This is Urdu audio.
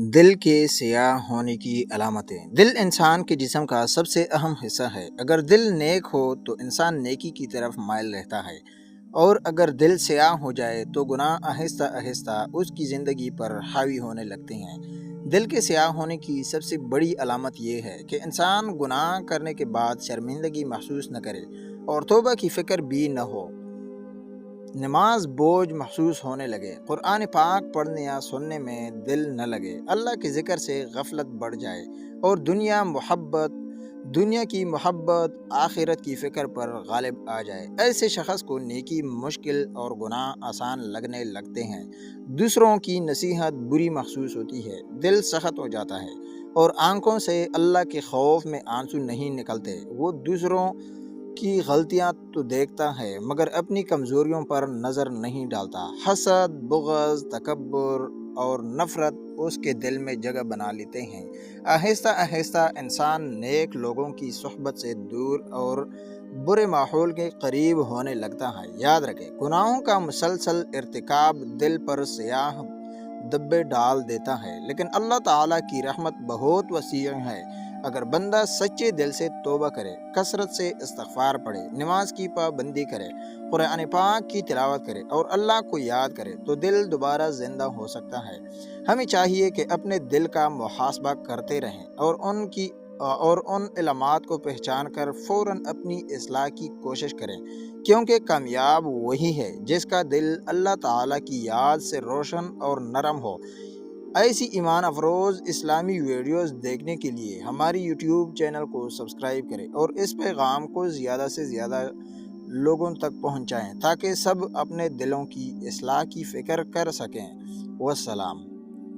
دل کے سیاہ ہونے کی علامتیں۔ دل انسان کے جسم کا سب سے اہم حصہ ہے۔ اگر دل نیک ہو تو انسان نیکی کی طرف مائل رہتا ہے، اور اگر دل سیاہ ہو جائے تو گناہ آہستہ آہستہ اس کی زندگی پر حاوی ہونے لگتے ہیں۔ دل کے سیاہ ہونے کی سب سے بڑی علامت یہ ہے کہ انسان گناہ کرنے کے بعد شرمندگی محسوس نہ کرے اور توبہ کی فکر بھی نہ ہو۔ نماز بوجھ محسوس ہونے لگے، قرآن پاک پڑھنے یا سننے میں دل نہ لگے، اللہ کے ذکر سے غفلت بڑھ جائے اور دنیا کی محبت آخرت کی فکر پر غالب آ جائے۔ ایسے شخص کو نیکی مشکل اور گناہ آسان لگنے لگتے ہیں۔ دوسروں کی نصیحت بری محسوس ہوتی ہے، دل سخت ہو جاتا ہے اور آنکھوں سے اللہ کے خوف میں آنسو نہیں نکلتے۔ وہ دوسروں کی غلطیاں تو دیکھتا ہے مگر اپنی کمزوریوں پر نظر نہیں ڈالتا۔ حسد، بغض، تکبر اور نفرت اس کے دل میں جگہ بنا لیتے ہیں۔ آہستہ آہستہ انسان نیک لوگوں کی صحبت سے دور اور برے ماحول کے قریب ہونے لگتا ہے۔ یاد رکھیں، گناہوں کا مسلسل ارتکاب دل پر سیاہ دبے ڈال دیتا ہے، لیکن اللہ تعالیٰ کی رحمت بہت وسیع ہے۔ اگر بندہ سچے دل سے توبہ کرے، کثرت سے استغفار پڑھے، نماز کی پابندی کرے، قرآن پاک کی تلاوت کرے اور اللہ کو یاد کرے تو دل دوبارہ زندہ ہو سکتا ہے۔ ہمیں چاہیے کہ اپنے دل کا محاسبہ کرتے رہیں اور ان علامات کو پہچان کر فوراً اپنی اصلاح کی کوشش کریں، کیونکہ کامیاب وہی ہے جس کا دل اللہ تعالیٰ کی یاد سے روشن اور نرم ہو۔ ایسی ایمان افروز اسلامی ویڈیوز دیکھنے کے لیے ہماری یوٹیوب چینل کو سبسکرائب کریں اور اس پیغام کو زیادہ سے زیادہ لوگوں تک پہنچائیں تاکہ سب اپنے دلوں کی اصلاح کی فکر کر سکیں۔ والسلام۔